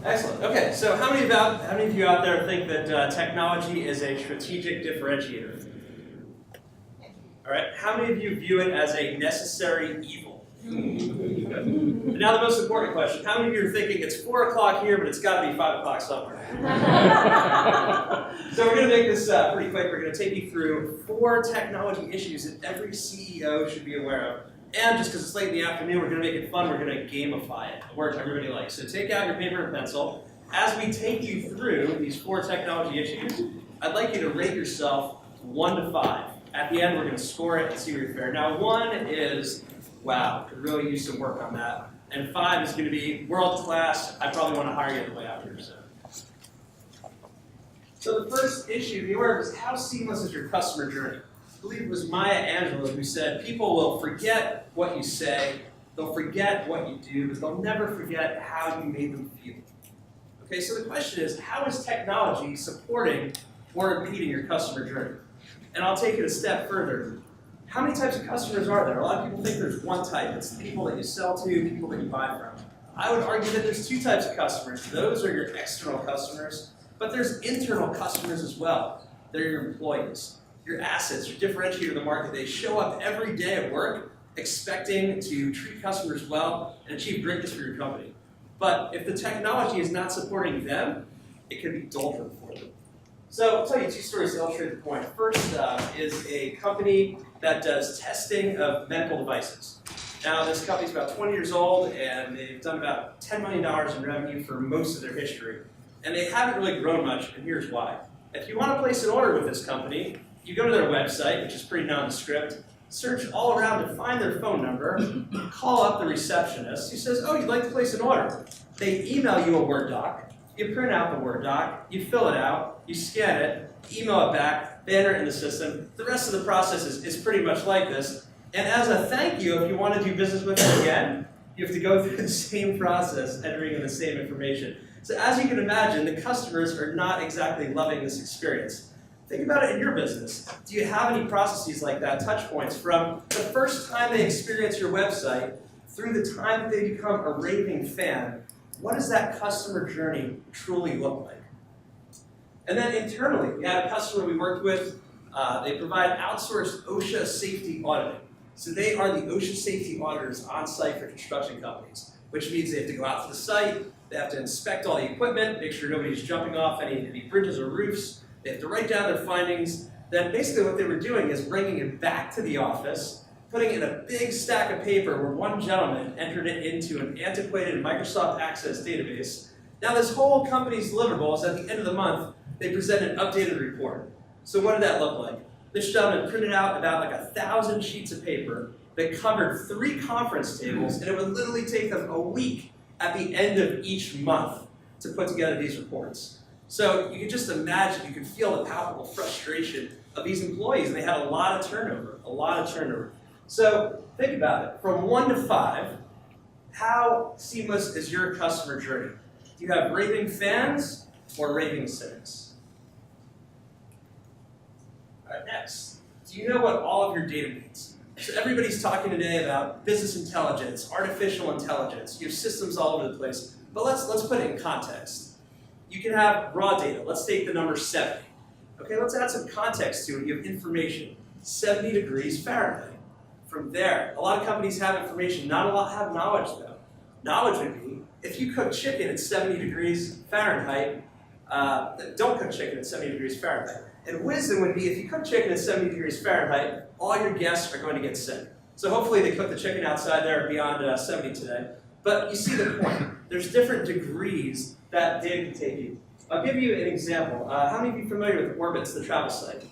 Excellent. Okay, so how many of you out there think that technology is a strategic differentiator? All right. How many of you view it as a necessary evil? And now the most important question: how many of you are thinking it's 4 o'clock here, but it's got to be 5 o'clock somewhere? So we're going to make this pretty quick. We're going to take you through 4 technology issues that every CEO should be aware of. And just because it's late in the afternoon, we're going to make it fun. We're going to gamify it, a word everybody likes. So take out your paper and pencil. As we take you through these 4 technology issues, I'd like you to rate yourself 1 to 5. At the end, we're going to score it and see where you're fair. Now, 1 is, wow, could really use some work on that. And 5 is going to be world class. I probably want to hire you at the way out here. So the first issue to be aware of is how seamless is your customer journey? I believe it was Maya Angelou who said, people will forget what you say, they'll forget what you do, but they'll never forget how you made them feel. Okay, so the question is, how is technology supporting or impeding your customer journey? And I'll take it a step further. How many types of customers are there? A lot of people think there's one type. It's the people that you sell to, people that you buy from. I would argue that there's 2 types of customers. Those are your external customers, but there's internal customers as well. They're your employees. Your assets, your differentiator in the market. They show up every day at work expecting to treat customers well and achieve greatness for your company. But if the technology is not supporting them, it can be doldrum for them. So I'll tell you 2 stories to illustrate the point. First is a company that does testing of medical devices. Now this company's about 20 years old and they've done about $10 million in revenue for most of their history. And they haven't really grown much, and here's why. If you want to place an order with this company, you go to their website, which is pretty nondescript, search all around to find their phone number, call up the receptionist. He says, oh, you'd like to place an order. They email you a Word doc. You print out the Word doc, you fill it out, you scan it, email it back, they enter it in the system. The rest of the process is pretty much like this. And as a thank you, if you want to do business with them again, you have to go through the same process, entering in the same information. So as you can imagine, the customers are not exactly loving this experience. Think about it in your business. Do you have any processes like that, touch points, from the first time they experience your website through the time that they become a raving fan? What does that customer journey truly look like? And then internally, we had a customer we worked with. They provide outsourced OSHA safety auditing. So they are the OSHA safety auditors on site for construction companies, which means they have to go out to the site, they have to inspect all the equipment, make sure nobody's jumping off any bridges or roofs. They have to write down their findings. Then basically what they were doing is bringing it back to the office, putting it in a big stack of paper where one gentleman entered it into an antiquated Microsoft Access database. Now this whole company's deliverables, at the end of the month, they present an updated report. So what did that look like? This gentleman printed out about like 1,000 sheets of paper that covered 3 conference tables, and it would literally take them a week at the end of each month to put together these reports. So you can just imagine, you can feel the palpable frustration of these employees. They had a lot of turnover, So think about it. From 1 to 5, how seamless is your customer journey? Do you have raving fans or raving cynics? All right, next. Do you know what all of your data means? So everybody's talking today about business intelligence, artificial intelligence. You have systems all over the place. But let's put it in context. You can have raw data. Let's take the number 70. Okay, let's add some context to it. You have information, 70 degrees Fahrenheit. From there, a lot of companies have information, not a lot have knowledge though. Knowledge would be, if you cook chicken at 70 degrees Fahrenheit, don't cook chicken at 70 degrees Fahrenheit. And wisdom would be, if you cook chicken at 70 degrees Fahrenheit, all your guests are going to get sick. So hopefully they cook the chicken outside there beyond 70 today. But you see the point. There's different degrees that data can take you. I'll give you an example. How many of you are familiar with Orbitz, the travel site?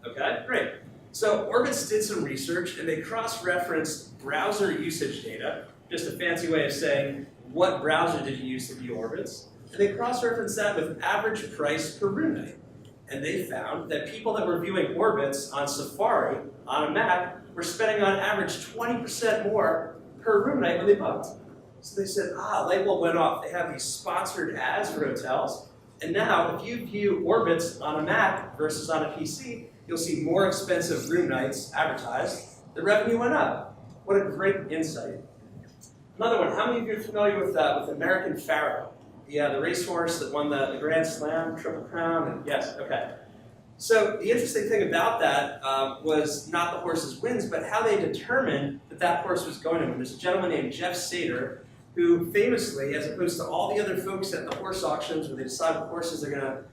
Okay, great. So Orbitz did some research and they cross-referenced browser usage data, just a fancy way of saying what browser did you use to view Orbitz. And they cross-referenced that with average price per room night. And they found that people that were viewing Orbitz on Safari, on a Mac, were spending on average 20% more per room night when they booked. So they said, light bulb went off. They have these sponsored ads for hotels. And now, if you view Orbitz on a Mac versus on a PC, you'll see more expensive room nights advertised. The revenue went up. What a great insight. Another one, how many of you are familiar with American Pharaoh? Yeah, the racehorse that won the Grand Slam, Triple Crown, and yes, okay. So the interesting thing about that was not the horse's wins, but how they determined that that horse was going to win. There's a gentleman named Jeff Sater who famously, as opposed to all the other folks at the horse auctions where they decide what horses they're gonna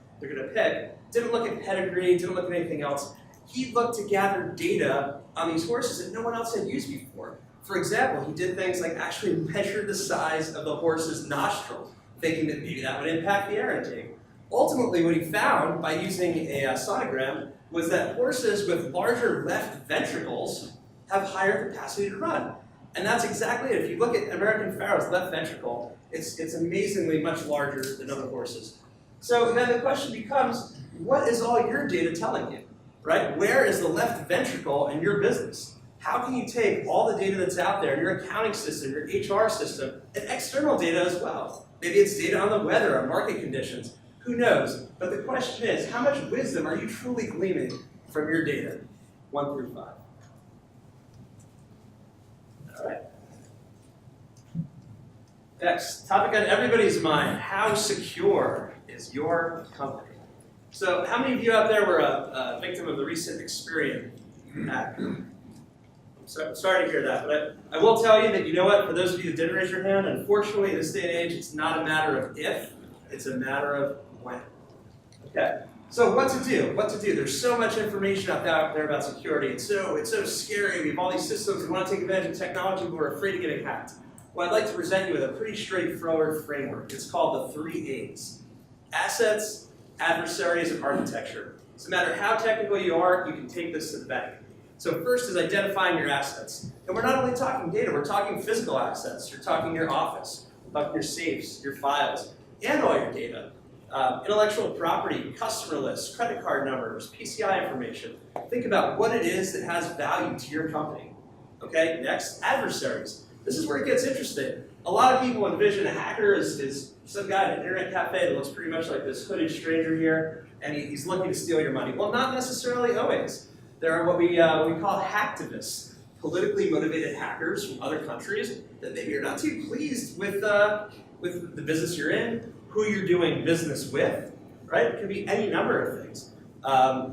pick, didn't look at pedigree, didn't look at anything else. He looked to gather data on these horses that no one else had used before. For example, he did things like actually measure the size of the horse's nostril, thinking that maybe that would impact the air intake. Ultimately, what he found by using a sonogram was that horses with larger left ventricles have higher capacity to run. And that's exactly it. If you look at American Pharaoh's left ventricle, it's amazingly much larger than other horses. So then the question becomes, what is all your data telling you, right? Where is the left ventricle in your business? How can you take all the data that's out there, your accounting system, your HR system, and external data as well? Maybe it's data on the weather, on market conditions. Who knows? But the question is, how much wisdom are you truly gleaning from your data? 1 through 5. All right. Next, topic on everybody's mind. How secure is your company? So how many of you out there were a victim of the recent Experian hack? I'm sorry to hear that, but I will tell you that, you know what, for those of you that didn't raise your hand, unfortunately in this day and age, it's not a matter of if, it's a matter of when. Okay, so what to do? What to do? There's so much information out there about security. It's so scary. We have all these systems. We want to take advantage of technology, but we're afraid of getting hacked. Well, I'd like to present you with a pretty straightforward framework. It's called the 3 A's. Assets, adversaries, and architecture. So no matter how technical you are, you can take this to the bank. So first is identifying your assets. And we're not only talking data, we're talking physical assets. You're talking your office, you're talking your safes, your files, and all your data. Intellectual property, customer lists, credit card numbers, PCI information. Think about what it is that has value to your company. Okay, next, adversaries. This is where it gets interesting. A lot of people envision a hacker as some guy at an internet cafe that looks pretty much like this hooded stranger here, and he's looking to steal your money. Well, not necessarily always. There are what we call hacktivists, politically motivated hackers from other countries that maybe you're not too pleased with the business you're in, who you're doing business with, right? It could be any number of things.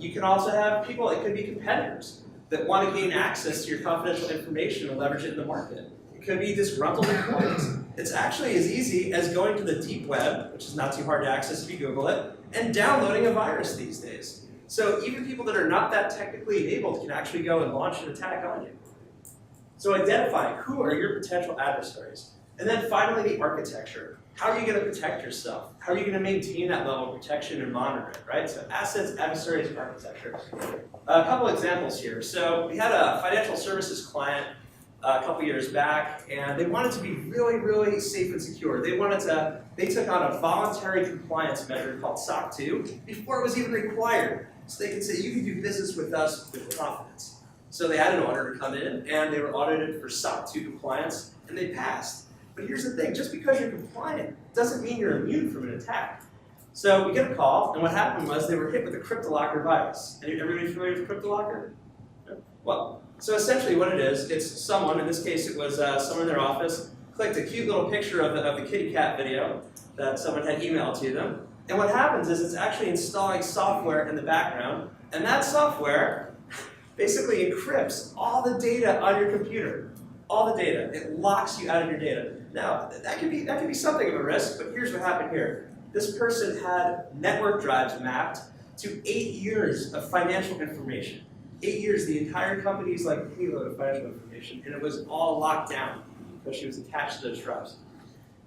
You can also have people, it could be competitors that want to gain access to your confidential information and leverage it in the market. It could be disgruntled employees. It's actually as easy as going to the deep web, which is not too hard to access if you Google it, and downloading a virus these days. So even people that are not that technically enabled can actually go and launch an attack on you. So identify who are your potential adversaries. And then finally, the architecture. How are you going to protect yourself? How are you going to maintain that level of protection and monitor it, right? So assets, adversaries, architecture. A couple examples here. So we had a financial services client a couple years back, and they wanted to be really, really safe and secure. They took on a voluntary compliance measure called SOC 2 before it was even required. So they could say, you can do business with us with confidence. So they had an auditor come in, and they were audited for SOC 2 compliance, and they passed. But here's the thing, just because you're compliant doesn't mean you're immune from an attack. So we get a call, and what happened was they were hit with a CryptoLocker virus. Everybody familiar with CryptoLocker? Well, so essentially what it is, it's someone, in this case it was someone in their office, clicked a cute little picture of the kitty cat video that someone had emailed to them. And what happens is it's actually installing software in the background, and that software basically encrypts all the data on your computer. All the data. It locks you out of your data. Now, that could be something of a risk, but here's what happened here. This person had network drives mapped to 8 years of financial information. 8 years, the entire company's like payload of financial information, and it was all locked down because she was attached to those drives.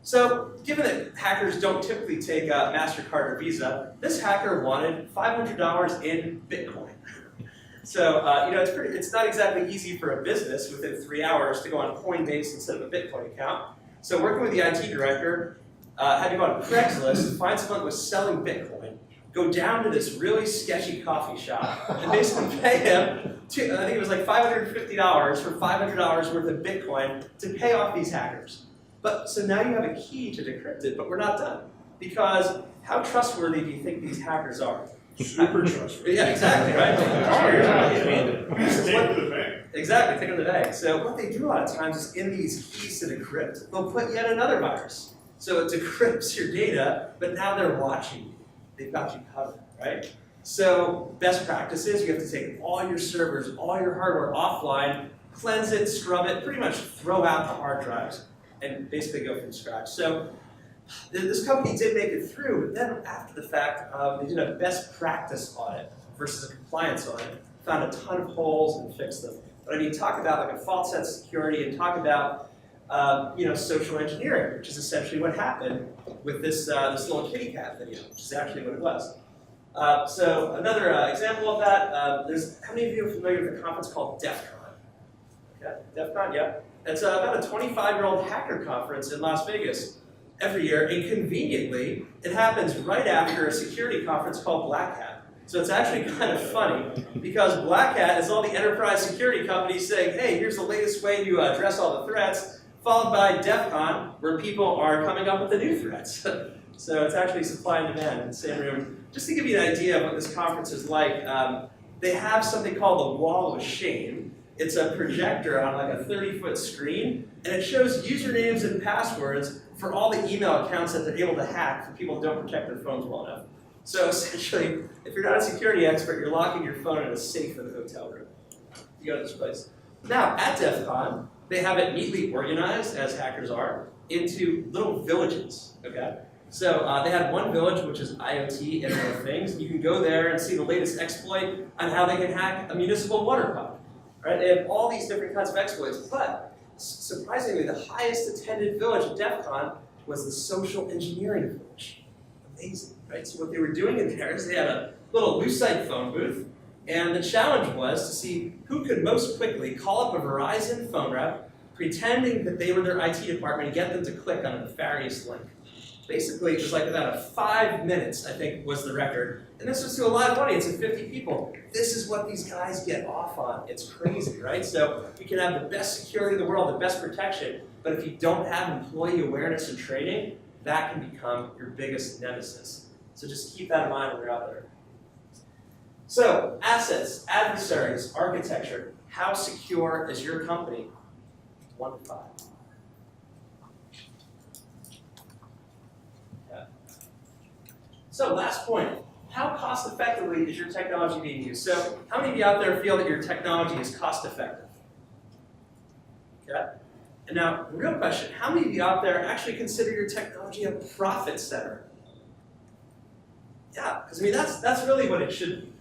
So, given that hackers don't typically take MasterCard or Visa, this hacker wanted $500 in Bitcoin. So, it's not exactly easy for a business within 3 hours to go on Coinbase instead of a Bitcoin account. So, working with the IT director, had to go on Craigslist, find someone who was selling Bitcoin, go down to this really sketchy coffee shop, and basically pay him, I think it was like $550 for $500 worth of Bitcoin to pay off these hackers. But so now you have a key to decrypt it, but we're not done. Because how trustworthy do you think these hackers are? Super trustworthy. Yeah, exactly, right? Take to the bank. Exactly, take them to the bank. So what they do a lot of times is in these keys to decrypt, they'll put yet another virus. So it decrypts your data, but now they're watching you. They've got you covered, right? So best practices, you have to take all your servers, all your hardware offline, cleanse it, scrub it, pretty much throw out the hard drives, and basically go from scratch. So this company did make it through, but then after the fact, they did a best practice audit versus a compliance audit, found a ton of holes and fixed them. But I mean, talk about like a fault set security and talk about social engineering, which is essentially what happened with this little kitty cat video, which is actually what it was. So another example of that, how many of you are familiar with a conference called DEF CON? Okay, DEF CON, yeah. It's about a 25-year-old hacker conference in Las Vegas every year, and conveniently, it happens right after a security conference called Black Hat. So it's actually kind of funny, because Black Hat is all the enterprise security companies saying, hey, here's the latest way to address all the threats, followed by DEF CON, where people are coming up with the new threats. So it's actually supply and demand in the same room. Just to give you an idea of what this conference is like, they have something called the Wall of Shame. It's a projector on like a 30-foot screen, and it shows usernames and passwords for all the email accounts that they're able to hack for people who don't protect their phones well enough. So essentially, if you're not a security expert, you're locking your phone in a safe in the hotel room. You go to this place. Now, at DEF CON, they have it neatly organized, as hackers are, into little villages, okay? So they had one village, which is IoT, Internet of Things. You can go there and see the latest exploit on how they can hack a municipal water pump. Right? They have all these different kinds of exploits, but surprisingly, the highest attended village at DEF CON was the social engineering village. Amazing, right? So what they were doing in there is they had a little Lucite phone booth, and the challenge was to see who could most quickly call up a Verizon phone rep, pretending that they were their IT department, and get them to click on a nefarious link. Basically, it was like about 5 minutes, I think, was the record. And this was to a live audience of 50 people. This is what these guys get off on. It's crazy, right? So you can have the best security in the world, the best protection, but if you don't have employee awareness and training, that can become your biggest nemesis. So just keep that in mind when you're out there. So, assets, adversaries, architecture. How secure is your company? 1 to 5. So last point, how cost effectively is your technology being used? So how many of you out there feel that your technology is cost effective? Okay. And now, the real question, how many of you out there actually consider your technology a profit center? Yeah, because I mean, that's really what it should be.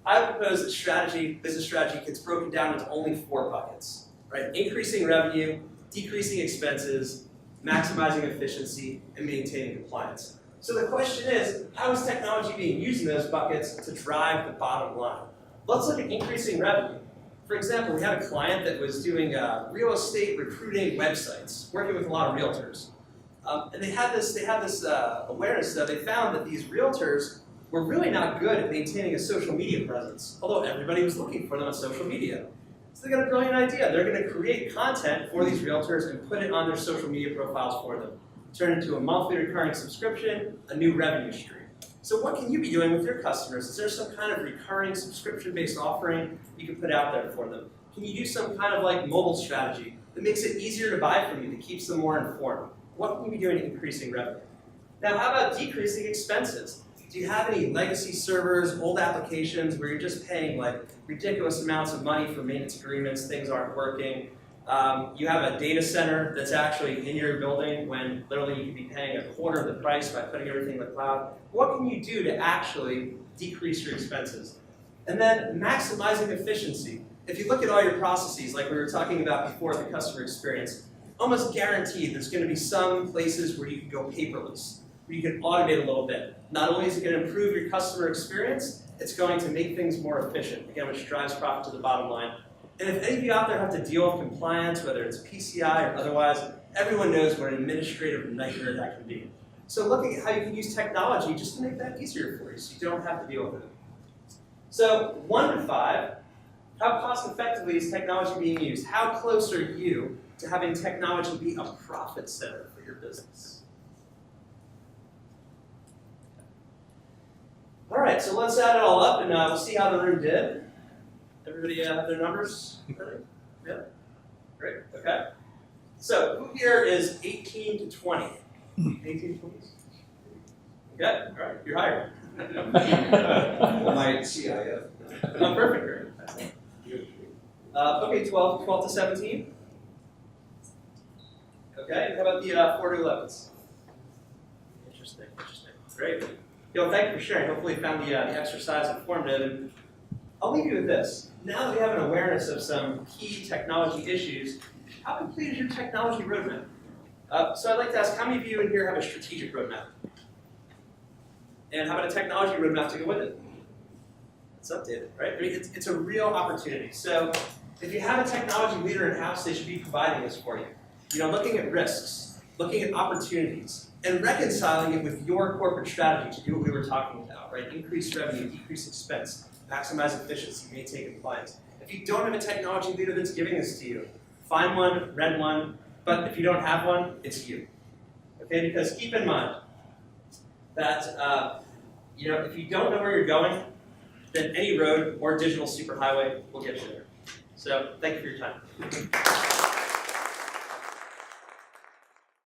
I propose that business strategy gets broken down into only 4 buckets, right? Increasing revenue, decreasing expenses, maximizing efficiency, and maintaining compliance. So the question is, how is technology being used in those buckets to drive the bottom line? Let's look at increasing revenue. For example, we had a client that was doing real estate recruiting websites, working with a lot of realtors. And they had this awareness that they found that these realtors were really not good at maintaining a social media presence, although everybody was looking for them on social media. So they got a brilliant idea. They're going to create content for these realtors and put it on their social media profiles for them. Turn into a monthly recurring subscription, a new revenue stream. So what can you be doing with your customers? Is there some kind of recurring subscription-based offering you can put out there for them? Can you do some kind of like mobile strategy that makes it easier to buy from you, that keeps them more informed? What can you be doing to increasing revenue? Now, how about decreasing expenses? Do you have any legacy servers, old applications where you're just paying like ridiculous amounts of money for maintenance agreements, things aren't working? You have a data center that's actually in your building when literally you could be paying a quarter of the price by putting everything in the cloud. What can you do to actually decrease your expenses? And then maximizing efficiency. If you look at all your processes, like we were talking about before, the customer experience, almost guaranteed there's going to be some places where you can go paperless, where you can automate a little bit. Not only is it going to improve your customer experience, it's going to make things more efficient, again, which drives profit to the bottom line. And if any of you out there have to deal with compliance, whether it's PCI or otherwise, everyone knows what an administrative nightmare that can be. So looking at how you can use technology just to make that easier for you so you don't have to deal with it. So 1 to 5, how cost effectively is technology being used? How close are you to having technology be a profit center for your business? All right, so let's add it all up and we'll see how the room did. Everybody have their numbers ready? Yeah? Great, okay. So who here is 18 to 20? 18 employees? Good, all right, you're hired. My CIF. Oh, perfect, great. Okay, 12 to 17. Okay, how about the 4 to 11s? Interesting. Great. Thank you for sharing. Hopefully you found the exercise informative. And I'll leave you with this. Now that we have an awareness of some key technology issues, how complete is your technology roadmap? So I'd like to ask, how many of you in here have a strategic roadmap? And how about a technology roadmap to go with it? It's updated, right? I mean, it's a real opportunity. So if you have a technology leader in-house, they should be providing this for you. Looking at risks, looking at opportunities, and reconciling it with your corporate strategy to do what we were talking about, right? Increase revenue, decrease expense, maximize efficiency, maintain compliance. If you don't have a technology leader that's giving this to you, find one, rent one, but if you don't have one, it's you. Okay, because keep in mind that if you don't know where you're going, then any road or digital superhighway will get you there. So thank you for your time.